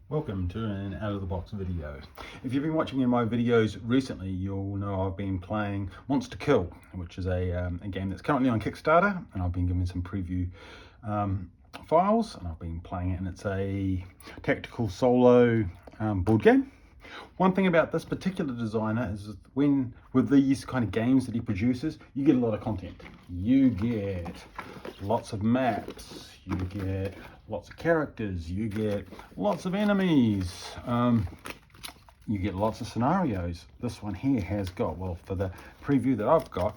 Welcome to an out of the box video. If you've been watching in my videos recently, you'll know I've been playing Monster Kill, which is a game that's currently on Kickstarter, and I've been given some preview files, and I've been playing it, and it's a tactical solo board game. One thing about this particular designer is that with these kind of games that he produces, you get a lot of content. You get lots of maps, you get lots of characters, you get lots of enemies, you get lots of scenarios. This one here has got, well, for the preview that I've got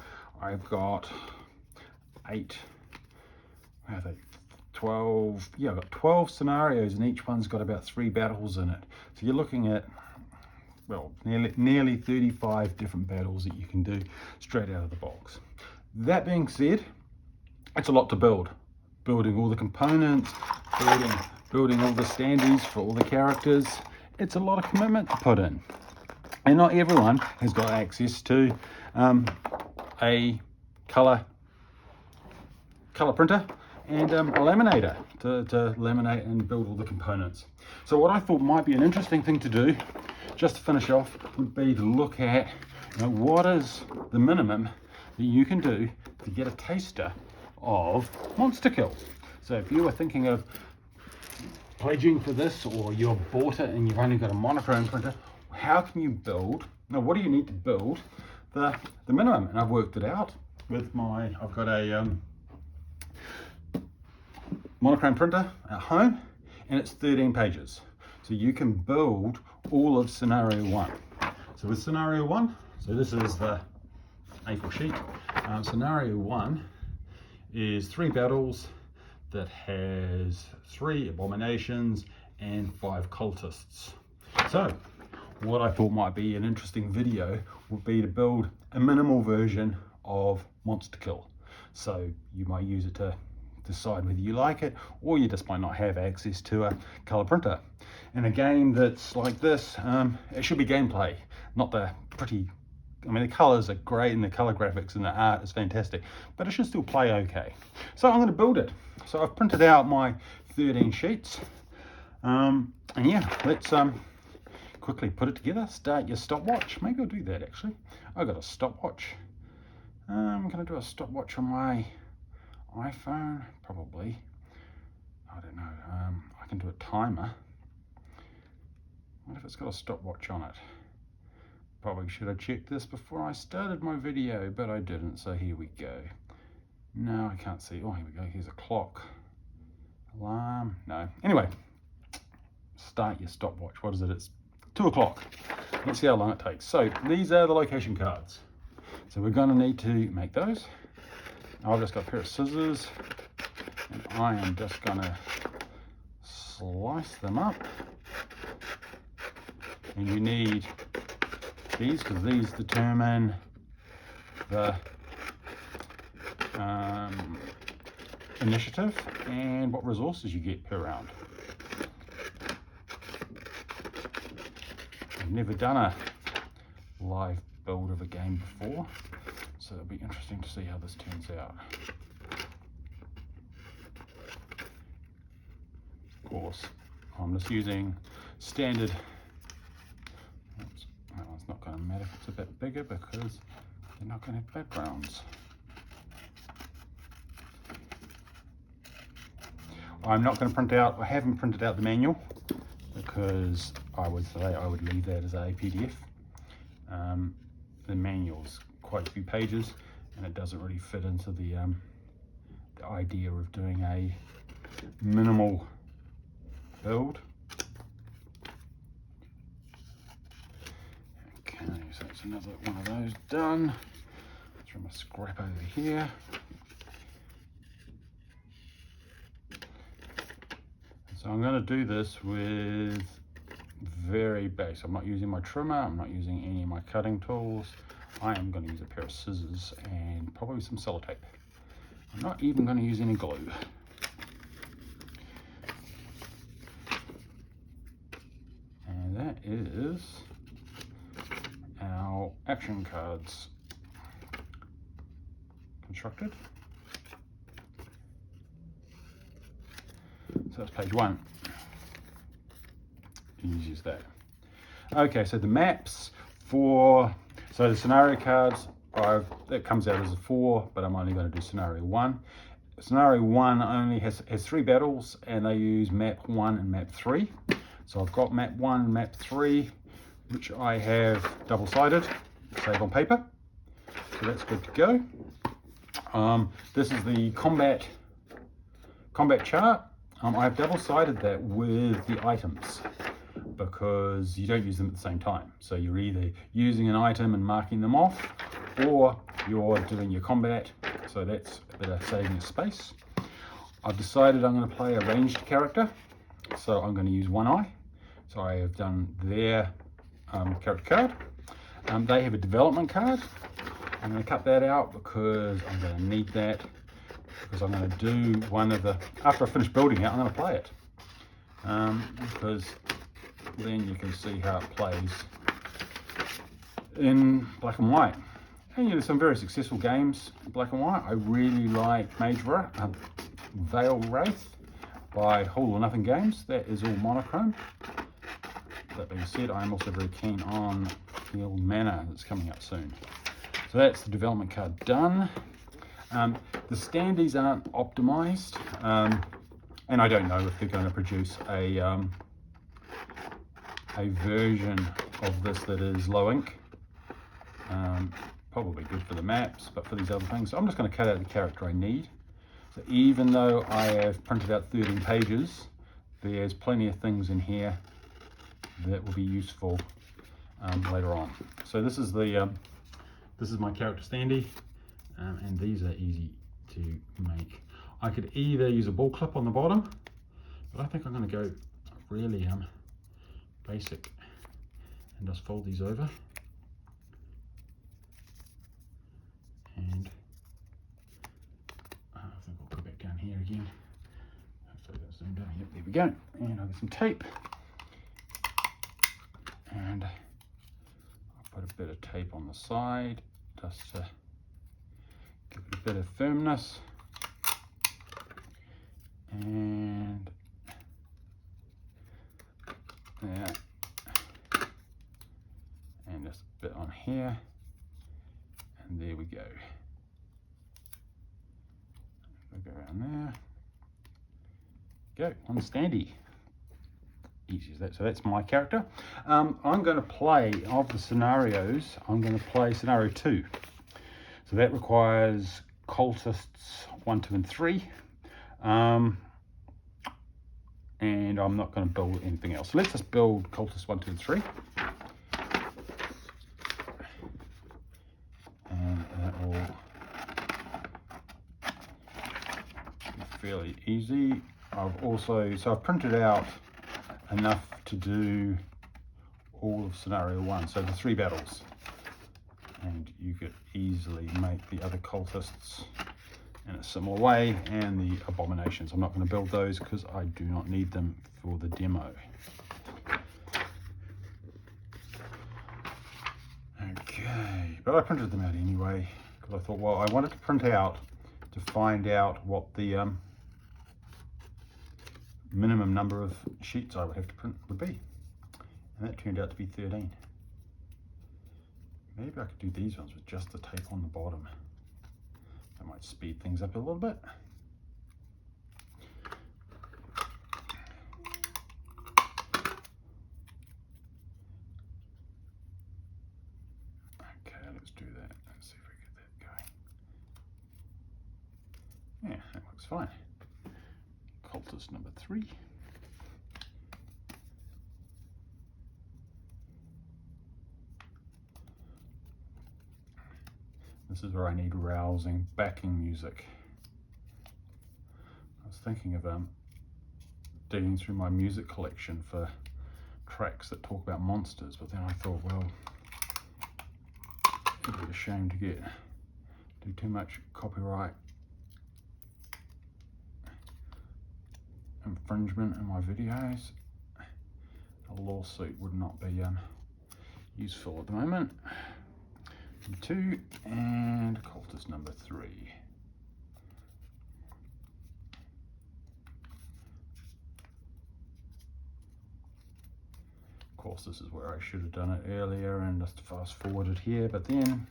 12 scenarios, and each one's got about 3 battles in it. So you're looking at, well, nearly 35 different battles that you can do straight out of the box. That being said, it's a lot to build. Building all the components, building all the standees for all the characters. It's a lot of commitment to put in. And not everyone has got access to a color printer and a laminator to laminate and build all the components. So what I thought might be an interesting thing to do, just to finish off, would be to look at, what is the minimum that you can do to get a taster of Monster Kill. So if you were thinking of pledging for this, or you've bought it and you've only got a monochrome printer, how can you build, what do you need to build the minimum? And I've worked it out with I've got a monochrome printer at home, and it's 13 pages. So you can build all of scenario 1. So with scenario 1, so this is the A4 sheet. Scenario 1 is 3 battles that has 3 abominations and 5 cultists. So what I thought might be an interesting video would be to build a minimal version of Monster Kill. So you might use it to decide whether you like it, or you just might not have access to a color printer. In a game that's like this, it should be gameplay, not the pretty, the colors are great and the color graphics and the art is fantastic, but it should still play okay. So I'm going to build it. So I've printed out my 13 sheets, and yeah, let's quickly put it together. Start your stopwatch. Maybe I'll do that actually. I've got a stopwatch. I'm going to do a stopwatch on my iPhone, probably. I don't know. I can do a timer. What if it's got a stopwatch on it? Probably should have checked this before I started my video, but I didn't, so here we go. No, I can't see. Oh, here we go. Here's a clock. Alarm. No. Anyway, start your stopwatch. What is it? It's 2 o'clock. Let's see how long it takes. So these are the location cards. So we're going to need to make those. I've just got a pair of scissors, and I am just going to slice them up. And you need these, because these determine the initiative and what resources you get per round. I've never done a live build of a game before, so it'll be interesting to see how this turns out. Of course, I'm just using standard. Oops, that one's not going to matter if it's a bit bigger, because they're not going to have backgrounds. I'm not going to print out, I haven't printed out the manual, because I would say I would leave that as a PDF. The manual's quite a few pages, and it doesn't really fit into the idea of doing a minimal build. Okay, so that's another one of those done. Throw my scrap over here. So I'm going to do this with very base. I'm not using my trimmer, I'm not using any of my cutting tools. I am going to use a pair of scissors and probably some sellotape. I'm not even going to use any glue. And that is our action cards constructed. So that's page 1. easy as that. Okay, so the maps so the scenario cards, that comes out as a 4, but I'm only going to do scenario 1. Scenario 1 only has 3 battles, and they use map 1 and map 3. So I've got map 1 and map 3, which I have double-sided, save on paper. So that's good to go. This is the combat chart. I've double-sided that with the items because you don't use them at the same time. So you're either using an item and marking them off, or you're doing your combat. So that's a bit of saving of space. I've decided I'm going to play a ranged character. So I'm going to use One Eye. So I have done their character card. They have a development card. I'm going to cut that out because I'm going to need that, because I'm going to do one of the, after I finish building it, I'm going to play it. Because then you can see how it plays in black and white. And there's some very successful games in black and white. I really like Veil Wraith by All or Nothing Games. That is all monochrome. That being said, I am also very keen on the old Manor that's coming up soon. So that's the development card done. The standees aren't optimized, and I don't know if they're going to produce a version of this that is low ink. Probably good for the maps, but for these other things, so I'm just going to cut out the character I need. So even though I have printed out 13 pages, there's plenty of things in here that will be useful later on. So this is my character standee, and these are easy to make. I could either use a ball clip on the bottom, but I think I'm going to go really basic and just fold these over. And I think I'll go back down here again. So that's them down here. There we go. And I'll get some tape. And I'll put a bit of tape on the side just to give it a bit of firmness. And there. And just a bit on here. And there we go. We'll go around there. Go on standee. Easy as that. So that's my character. I'm going to play, of the scenarios, I'm going to play scenario 2. So that requires cultists 1, 2, and 3. And I'm not going to build anything else. So let's just build cultists 1, 2, and 3. And that will be fairly easy. I've printed out enough to do all of scenario 1, so the 3 battles, and you could easily make the other cultists in a similar way, and the abominations. I'm not going to build those because I do not need them for the demo. Okay, but I printed them out anyway because I thought, well, I wanted to print out to find out what the minimum number of sheets I would have to print would be, and that turned out to be 13. Maybe I could do these ones with just the tape on the bottom. That might speed things up a little bit. Okay, let's do that. Let's see if we get that going. Yeah, that looks fine. Cultist number 3. This is where I need rousing backing music. I was thinking of digging through my music collection for tracks that talk about monsters, but then I thought, well, it'd be a shame to do too much copyright infringement in my videos. A lawsuit would not be useful at the moment. Number 2 and cultist number 3. course, this is where I should have done it earlier and just fast forwarded here, but then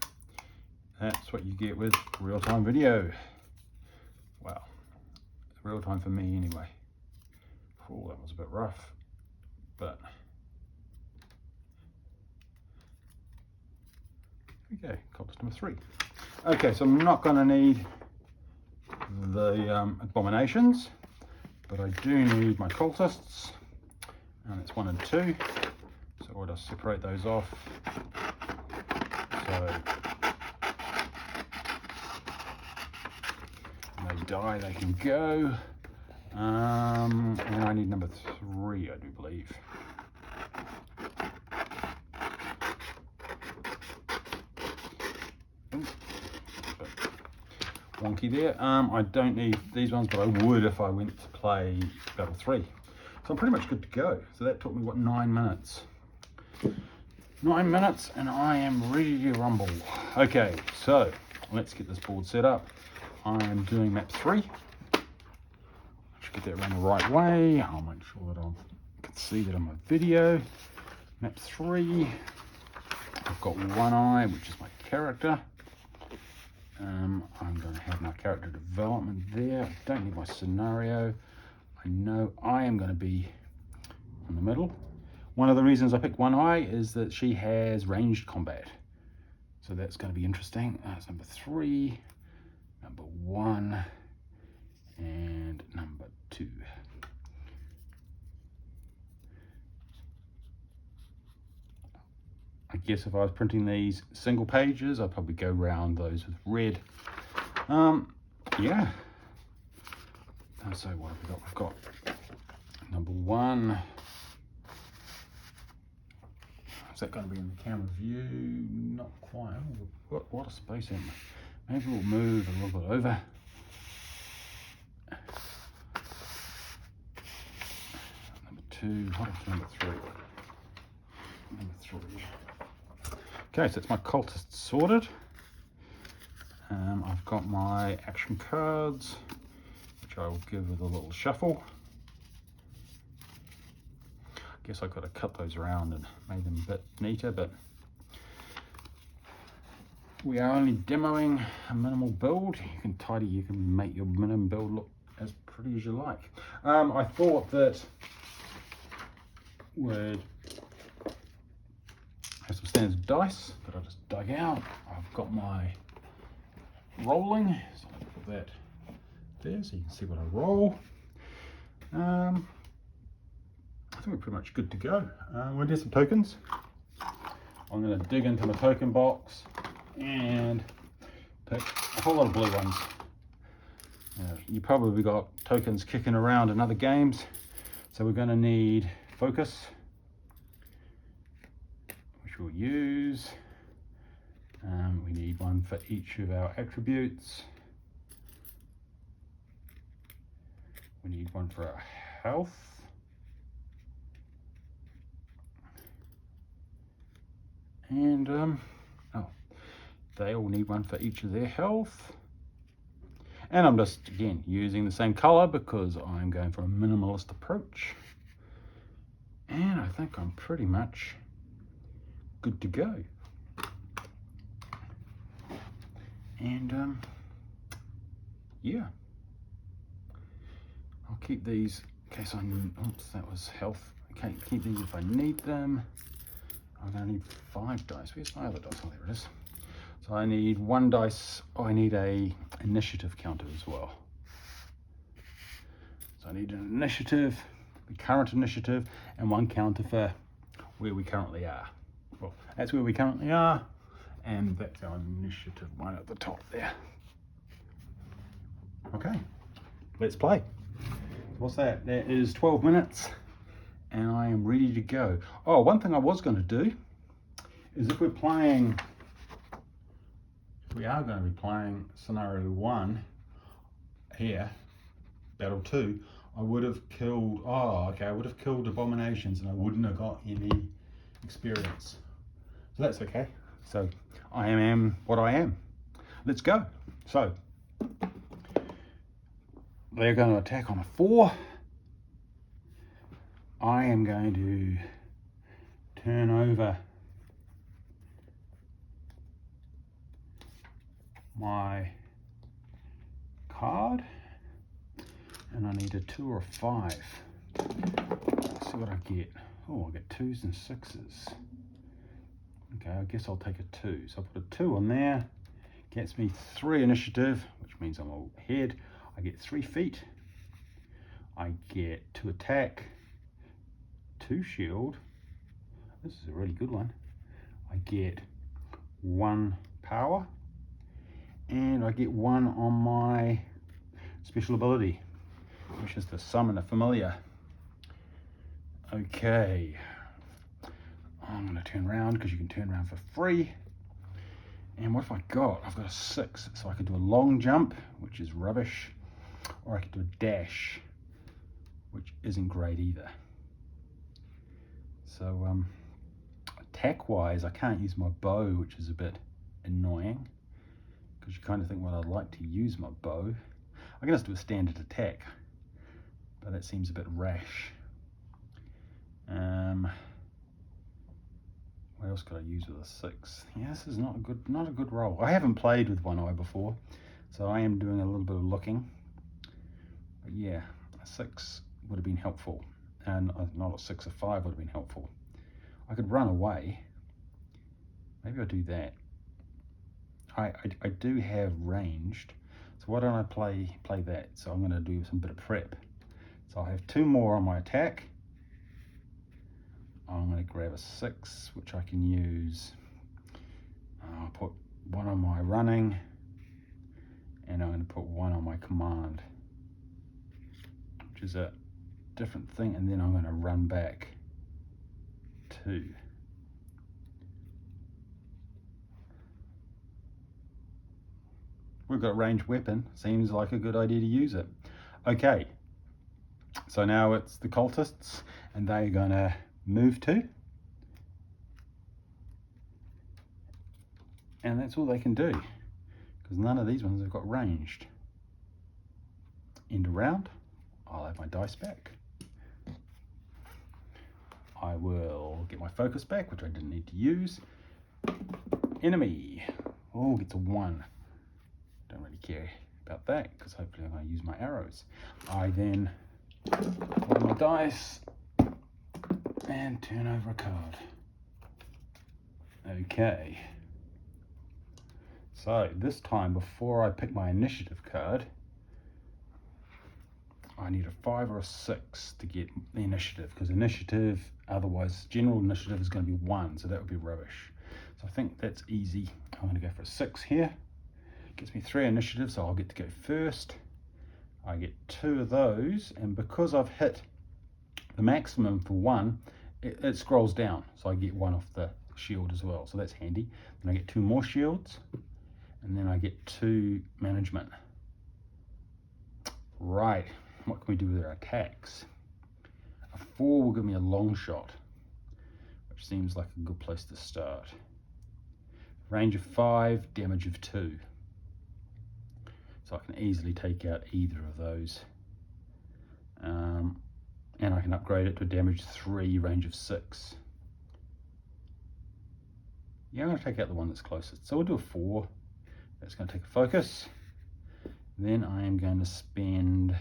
that's what you get with real-time video. Wow, real time for me anyway. Oh, that was a bit rough, but okay, cultist number 3. Okay, so I'm not going to need the abominations, but I do need my cultists, and it's 1 and 2. So I'll just separate those off. So when they die, they can go. And I need number 3, I do believe. Wonky there. I don't need these ones, but I would if I went to play Battle 3. So I'm pretty much good to go. So that took me, what, 9 minutes? 9 minutes, and I am ready to rumble. Okay, so let's get this board set up. I am doing map 3. I should get that around the right way. I'll make sure that I can see that on my video. Map 3. I've got one eye, which is my character. I'm going to have my character development there. I don't need my scenario. I know I am going to be in the middle. One of the reasons I picked one eye is that she has ranged combat. So that's going to be interesting. That's number 3, number 1, and number 2. I guess if I was printing these single pages, I'd probably go round those with red. Yeah. So what have we got? We've got number 1. Is that going to be in the camera view? Not quite. Oh, what a space in there. Maybe we'll move a little bit over. Number 2. What is number 3? Number 3. Okay, so it's my cultists sorted. I've got my action cards, which I will give with a little shuffle. I guess I could have cut those around and made them a bit neater, but we are only demoing a minimal build. You can make your minimum build look as pretty as you like. I thought that would have some standard dice that I just dug out. I've got my rolling, so I'll put that there so you can see what I roll. I think we're pretty much good to go. We'll do some tokens. I'm going to dig into my token box and pick a whole lot of blue ones. You probably got tokens kicking around in other games, so we're going to need focus, which we'll use. We need one for each of our attributes. We need one for our health. And they all need one for each of their health. And I'm just, again, using the same color because I'm going for a minimalist approach. And I think I'm pretty much good to go. And yeah, I'll keep these in case I need. Oops, that was health. Okay, keep these if I need them. I'm going to need 5 dice. Where's my other dice? Oh, there it is. So I need 1 dice. Oh, I need a initiative counter as well. So I need an initiative, the current initiative, and 1 counter for where we currently are. Well, that's where we currently are, and that's our initiative one at the top there. Okay, let's play. What's that? That is 12 minutes, and I am ready to go. Oh, one thing I was going to do is if we are going to be playing scenario 1 here, battle 2, I would have killed, I would have killed abominations and I wouldn't have got any experience. So that's okay. So I am what I am. Let's go. So they're going to attack on a 4. I am going to turn over my card, and I need a 2 or a 5. Let's see what I get. Oh, I get 2s and 6s. Okay, I guess I'll take a 2. So I'll put a 2 on there. Gets me 3 initiative, which means I'm ahead. I get 3 feet. I get 2 attack, 2 shield. This is a really good one. I get 1 power, and I get 1 on my special ability, which is to summon a familiar. Okay, I'm going to turn around because you can turn around for free. And what have I got? I've got a 6, so I could do a long jump, which is rubbish, or I could do a dash, which isn't great either. So attack wise, I can't use my bow, which is a bit annoying, because you kind of think, well, I'd like to use my bow. I can just do a standard attack, but that seems a bit rash. What else could I use with a 6? Yeah, this is not a good roll. I haven't played with one eye before, so I am doing a little bit of looking. But yeah, a 6 would have been helpful, and not a 6, a 5 would have been helpful. I could run away. Maybe I'll do that. I do have ranged, so why don't I play that? So I'm going to do some bit of prep. So I have 2 more on my attack. I'm going to grab a 6, which I can use. I'll put 1 on my running, and I'm going to put 1 on my command, which is a different thing, and then I'm going to run back 2. We've got a ranged weapon. Seems like a good idea to use it. Okay, so now it's the cultists, and they're going to move 2. And that's all they can do, because none of these ones have got ranged. End of round. I'll have my dice back. I will get my focus back, which I didn't need to use. Enemy. Oh, gets a 1. Don't really care about that, because hopefully I'm going to use my arrows. I then roll my dice and turn over a card. Okay. So this time, before I pick my initiative card, I need a 5 or a 6 to get the initiative, because initiative, otherwise general initiative is going to be 1, so that would be rubbish. So I think that's easy. I'm going to go for a 6 here. Gets me 3 initiatives, so I'll get to go first. I get 2 of those, and because I've hit the maximum for 1, it scrolls down, so I get 1 off the shield as well, so that's handy. Then I get 2 more shields, and then I get 2 management. Right, what can we do with our attacks? A 4 will give me a long shot, which seems like a good place to start. Range of 5, damage of 2. So I can easily take out either of those. And I can upgrade it to a damage 3, range of 6. Yeah, I'm going to take out the one that's closest. So we'll do a 4. That's going to take a focus. Then I am going to spend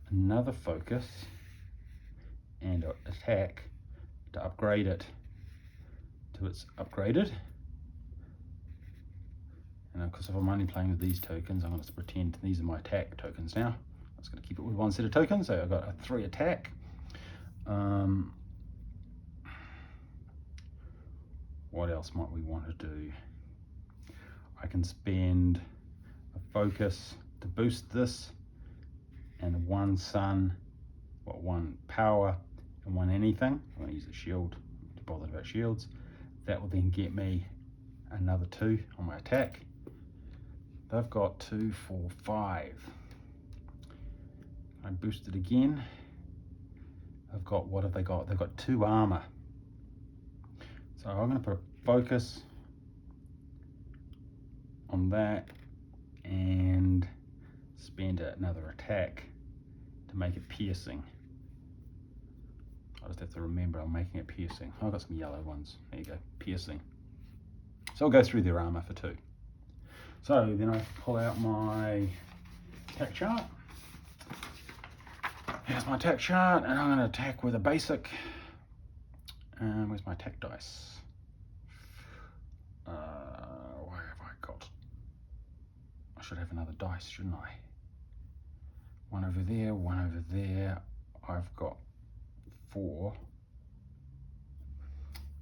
another focus and an attack to upgrade it to its upgraded. And because if I'm only playing with these tokens, I'm going to pretend these are my attack tokens now. I'm just going to keep it with 1 set of tokens, so I've got a 3 attack. What else might we want to do? I can spend a focus to boost this, and 1 sun, 1 power, and 1 anything. I'm going to use a shield, I'm not bothered about shields. That will then get me another 2 on my attack. They've got 2, 4, 5. I boost it again. I've got, what have they got? They've got 2 armor. So I'm going to put a focus on that and spend another attack to make it piercing. I just have to remember I'm making it piercing. I've got some yellow ones. There you go, piercing. So I'll go through their armour for 2. So then I pull out my tack chart. Here's my tack chart, and I'm going to attack with a basic. Where's my tack dice? Where have I got? I should have another dice, shouldn't I? One over there, one over there. I've got 4.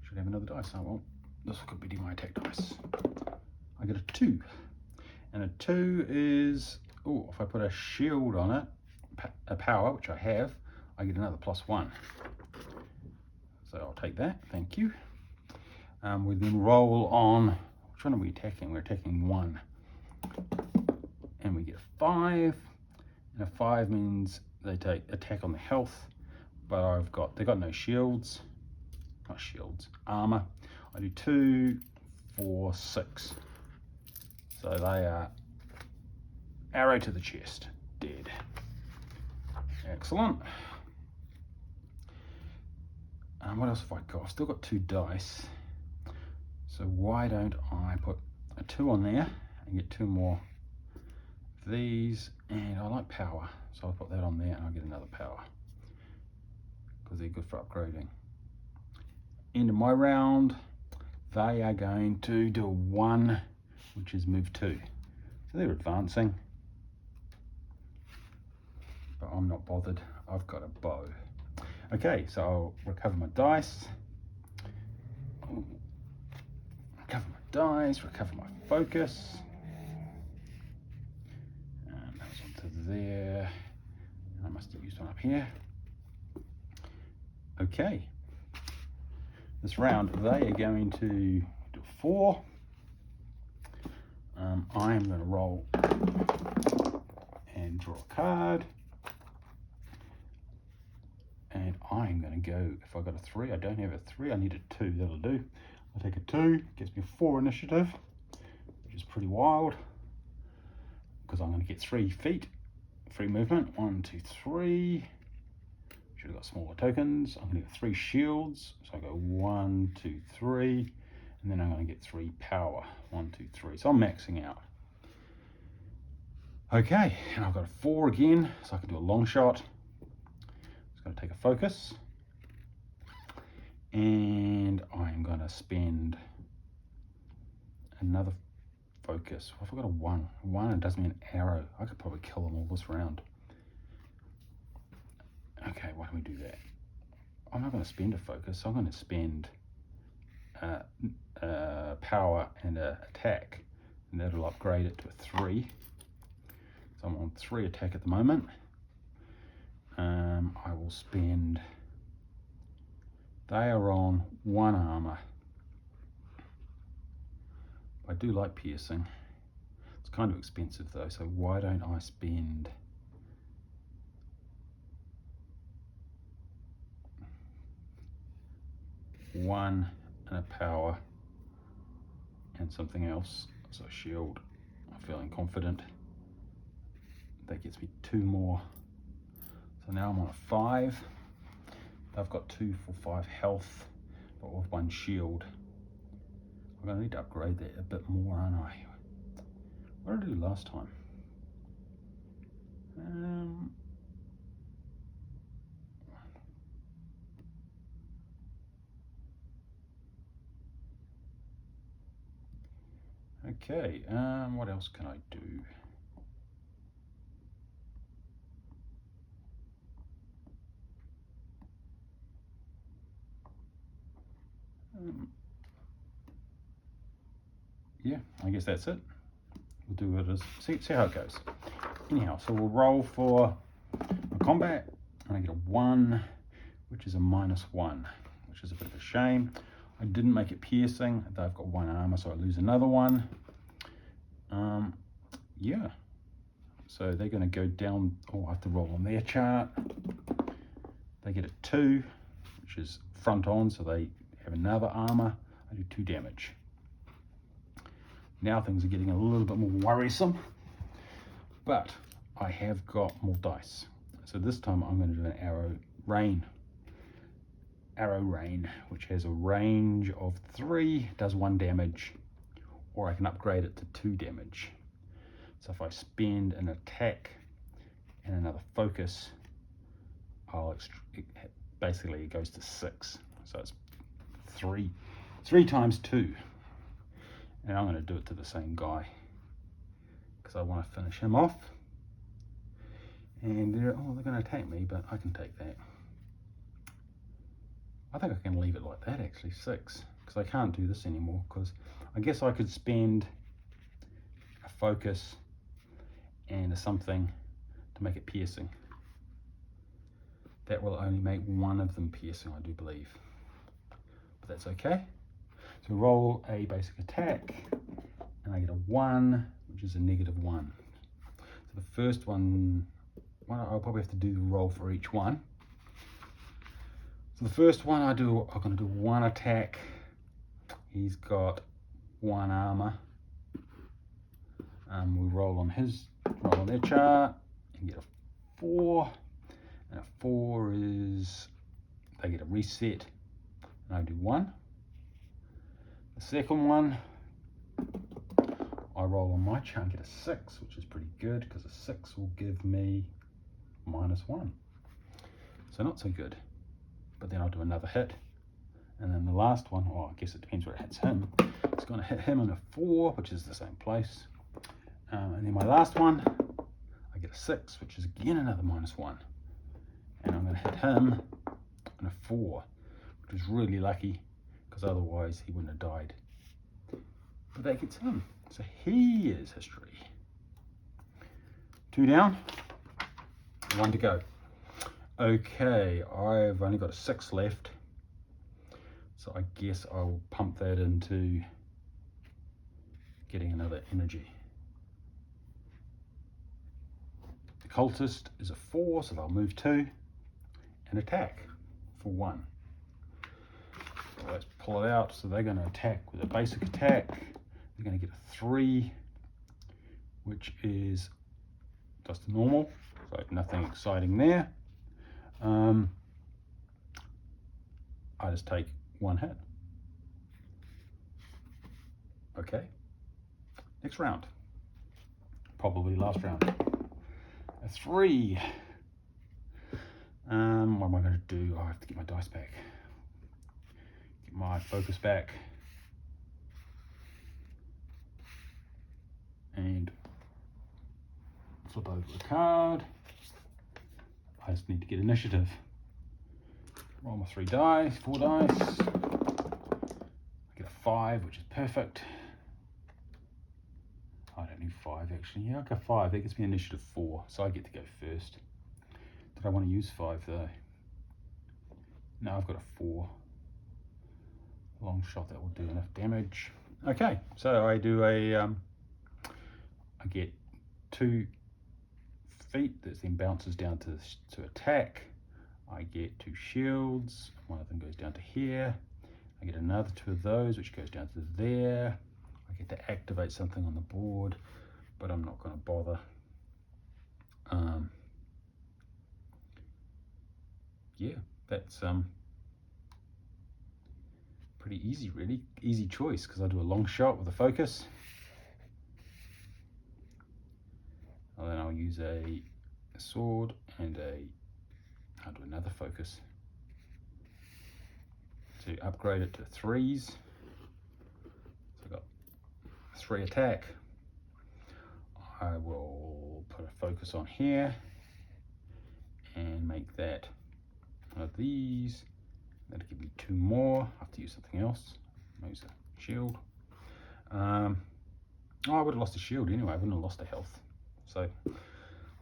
Should have another dice. Oh well, this could be my attack dice. I get a 2. And a 2 is, oh, if I put a shield on it, a power, which I have, I get another +1. So I'll take that, thank you. We then roll on, which one are we attacking? We're attacking 1. And we get a 5. And a 5 means they take attack on the health, but they've got no shields, not shields, armor. I do 2, 4, 6. So they are arrow to the chest, dead. Excellent. What else have I got? I've still got 2 dice. So why don't I put a 2 on there and get 2 more of these? And I like power, so I'll put that on there and I'll get another power because they're good for upgrading. End of my round, they are going to do a 1, which is move 2. So they're advancing, but I'm not bothered. I've got a bow. Okay, so I'll recover my dice. Recover my dice, recover my focus. And that was onto there. I must have used one up here. Okay. This round, they are going to do 4. I am going to roll and draw a card. And I'm going to go, if I got a 3, I don't have a 3, I need a 2, that'll do. I'll take a 2, gets me a 4 initiative, which is pretty wild, because I'm going to get 3 feet, 3 movement, 1, 2, 3. Should have got smaller tokens. I'm going to get 3 shields, so I go 1, 2, 3, and then I'm going to get 3 power, 1, 2, 3. So I'm maxing out. Okay, and I've got a 4 again, so I can do a long shot. Going to take a focus, and I'm going to spend another focus. Well, I've got a 1. 1, it does me an arrow. I could probably kill them all this round. Okay, why don't we do that? I'm not going to spend a focus. I'm going to spend power and attack, and that'll upgrade it to a 3. So I'm on 3 attack at the moment. I will spend, they are on 1 armor. I do like piercing. It's kind of expensive though, so why don't I spend one and a power and something else, so shield. I'm feeling confident. That gets me 2 more. So now I'm on a 5. I've got 2 for 5 health, but with 1 shield. I'm going to need to upgrade that a bit more, aren't I? What did I do last time? Okay, what else can I do? Yeah, I guess that's it. We'll do it as, see how it goes. Anyhow, so we'll roll for a combat, and I get a 1, which is a -1, which is a bit of a shame. I didn't make it piercing, though I've got 1 armor, so I lose another 1. Yeah, so they're going to go down. Oh, I have to roll on their chart. They get a 2, which is front on, so they have another armor. I do 2 damage. Now things are getting a little bit more worrisome, but I have got more dice. So this time I'm going to do an arrow rain. Arrow Rain, which has a range of 3, does 1 damage, or I can upgrade it to 2 damage. So if I spend an attack and another focus, basically it goes to 6. So it's 3 times 2. And I'm going to do it to the same guy because I want to finish him off. And they're going to attack me, but I can take that. I think I can leave it like that actually, 6, because I can't do this anymore, because I guess I could spend a focus and a something to make it piercing. That will only make one of them piercing, I do believe, but that's okay. So roll a basic attack and I get a 1, which is a -1. So the first one I'll probably have to do the roll for each one. So the first one I'm going to do 1 attack. He's got 1 armor. We roll on their chart and get a 4. And a 4 is, they get a reset. And I do 1. The second one, I roll on my chart and get a 6, which is pretty good because a 6 will give me -1. So not so good. But then I'll do another hit. And then the last one, I guess it depends where it hits him. It's going to hit him on a 4, which is the same place. And then my last one, I get a 6, which is again another -1. And I'm going to hit him on a 4, which is really lucky because otherwise he wouldn't have died. But that gets him. So he is history. 2 down, 1 to go. Okay, I've only got a 6 left. So I guess I will pump that into getting another energy. The cultist is a 4, so they'll move 2 and attack for 1. So let's pull it out. So they're going to attack with a basic attack. They're going to get a 3, which is just normal, so nothing exciting there. I just take 1 hit. Okay, next round, probably last round. A 3. What am I going to do? I have to get my dice back, get my focus back, and flip over the card. I just need to get initiative. Roll my 4 dice. I get a 5, which is perfect. I don't need 5 actually. Yeah, I got 5. That gets me initiative 4, so I get to go first. Did I want to use 5 though? No, I've got a 4. Long shot, that will do enough damage. Okay, so I do I get 2 feet that then bounces down to attack. I get 2 shields. One of them goes down to here. I get another 2 of those, which goes down to there. I get to activate something on the board, but I'm not going to bother. Yeah, that's pretty easy, really. Easy choice, because I do a long shot with a focus. And then I'll use a sword and I'll do another focus to upgrade it to 3s. So I've got 3 attack. I will put a focus on here and make that one of these. That'll give me 2 more. I have to use something else. I'll use a shield. I would have lost a shield anyway. I wouldn't have lost a health. So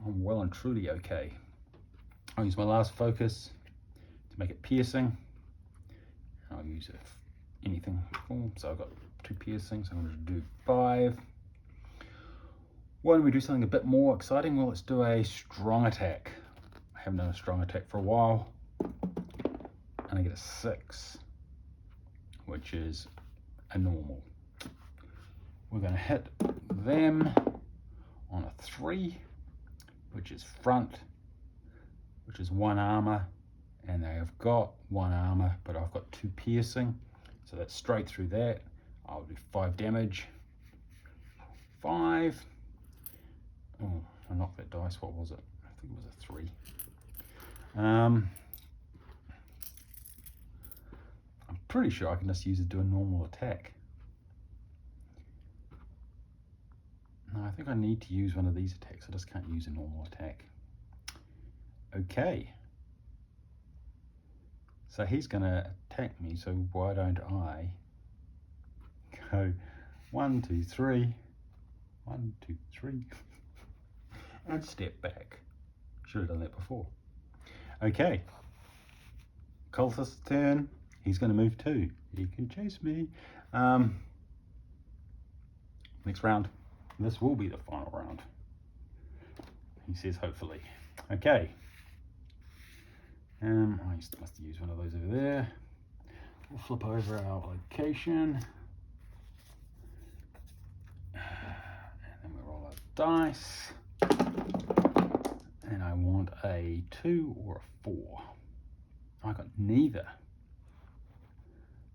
I'm well and truly okay. I'll use my last focus to make it piercing. I'll use anything full. So I've got 2 piercings. I'm going to do 5. Why don't we do something a bit more exciting? Well, let's do a strong attack. I haven't done a strong attack for a while. And I get a 6, which is a normal. We're going to hit them on a 3, which is front, which is 1 armor and they have got 1 armor, but I've got 2 piercing, so that's straight through that. I'll do 5 damage. 5. Oh, I knocked that dice. What was it? I think it was a 3. I'm pretty sure I can just use it to do a normal attack. No, I think I need to use one of these attacks. I just can't use a normal attack. Okay. So he's going to attack me, so why don't I go 1, 2, 3, 1, 2, 3, and step back. Should have done that before. Okay. Cultist's turn. He's going to move too. He can chase me. Next round. This will be the final round. He says hopefully. Okay. I must use one of those over there. We'll flip over our location. And then we roll our dice. And I want a 2 or a 4. I got neither.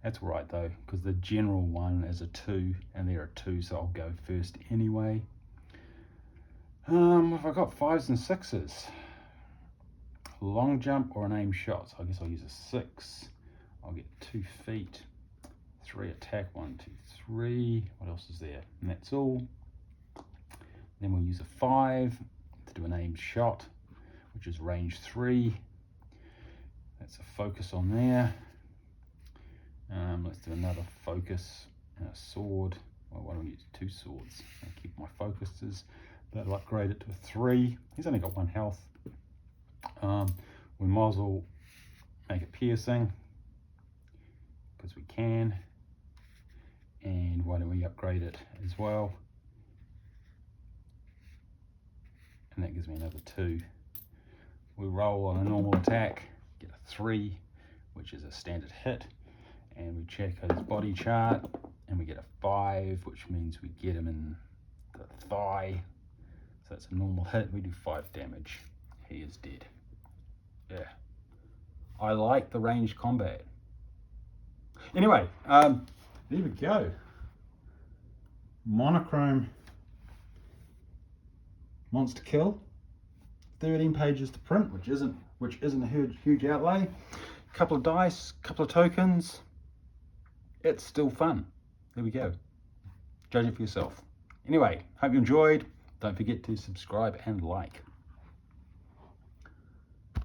That's right though, because the general one is a 2 and there are 2, so I'll go first anyway. If I got 5s and 6s, long jump or an aim shot, so I guess I'll use a 6. I'll get 2 feet, 3 attack, 1, 2, 3. What else is there? And that's all. Then we'll use a 5 to do an aimed shot, which is range 3. That's a focus on there. Let's do another focus and a sword. Well, why don't we use 2 swords? I'll keep my focuses. That'll upgrade it to a 3. He's only got 1 health. We might as well make it piercing because we can. And why don't we upgrade it as well? And that gives me another 2. We roll on a normal attack, get a 3, which is a standard hit. And we check his body chart and we get a 5, which means we get him in the thigh. So that's a normal hit. We do 5 damage. He is dead. Yeah. I like the ranged combat. Anyway, there we go. Monochrome monster kill. 13 pages to print, which isn't a huge outlay. Couple of dice, couple of tokens. It's still fun. There we go. Judge it for yourself. Anyway, hope you enjoyed. Don't forget to subscribe and like.